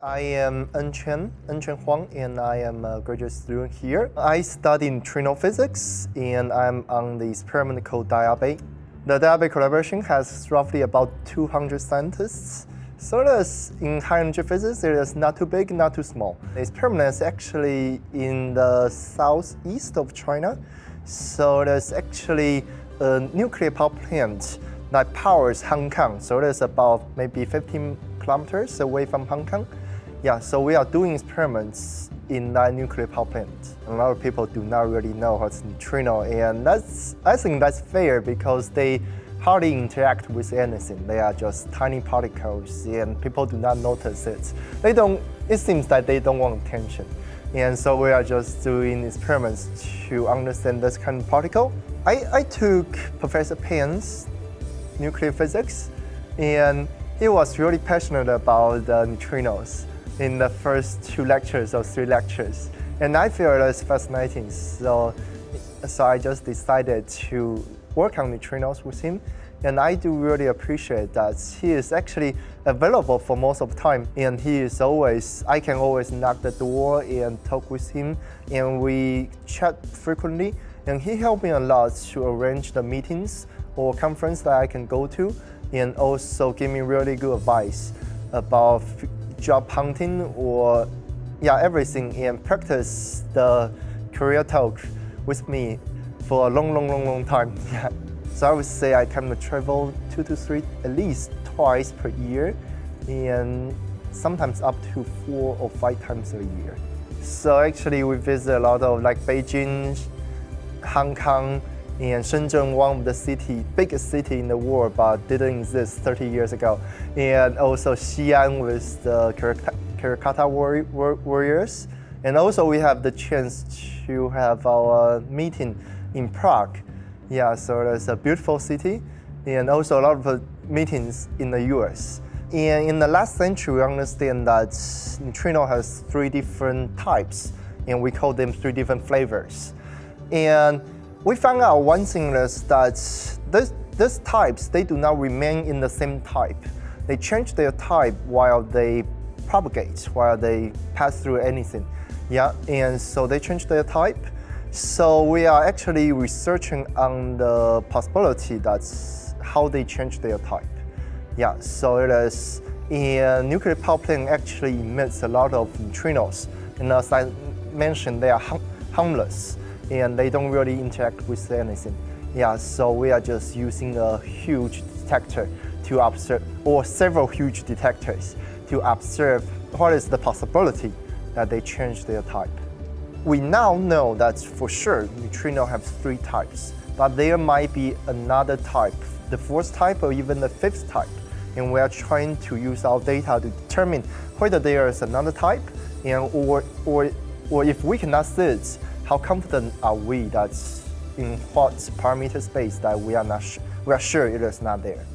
I am Enchen Huang, and I am a graduate student here. I study neutrino physics, and I'm on the experiment called Daya Bay. The Daya Bay collaboration has roughly about 200 scientists. So that's in high energy physics, it is not too big, not too small. The experiment is actually in the southeast of China. So there's actually a nuclear power plant that powers Hong Kong. So that's about maybe 15 kilometers away from Hong Kong. Yeah, so we are doing experiments in that nuclear power plant. A lot of people do not really know what's neutrino, and I think that's fair because they hardly interact with anything. They are just tiny particles, and people do not notice it. It seems that they don't want attention. And so we are just doing experiments to understand this kind of particle. I took Professor Pan's nuclear physics, and he was really passionate about neutrinos in the first 2 lectures or 3 lectures. And I feel it's fascinating. So I just decided to work on neutrinos with him. And I do really appreciate that he is actually available for most of the time. And I can always knock the door and talk with him. And we chat frequently. And he helped me a lot to arrange the meetings or conference that I can go to. And also give me really good advice about job hunting or everything, and practice the career talk with me for a long time. Yeah. So I would say I kind of travel 2 to 3, at least twice per year, and sometimes up to 4 or 5 times a year. So actually we visit a lot of like Beijing, Hong Kong, and Shenzhen, one of the biggest city in the world, but didn't exist 30 years ago. And also Xi'an with the Karakata warriors. And also we have the chance to have our meeting in Prague. Yeah, so that's a beautiful city. And also a lot of meetings in the US. And in the last century, we understand that neutrino has 3 different types, and we call them 3 different flavors. And we found out one thing is that these types, they do not remain in the same type. They change their type while they propagate, while they pass through anything. Yeah, and so they change their type. So we are actually researching on the possibility that's how they change their type. Yeah, so it is, and nuclear power plant actually emits a lot of neutrinos. And as I mentioned, they are harmless, and they don't really interact with anything. Yeah, so we are just using a huge detector to observe, or several huge detectors to observe what is the possibility that they change their type. We now know that for sure neutrino have 3 types, but there might be another type, the 4th type or even the 5th type. And we are trying to use our data to determine whether there is another type, and or if we cannot see it, how confident are we that in what parameter space that we are sure it is not there.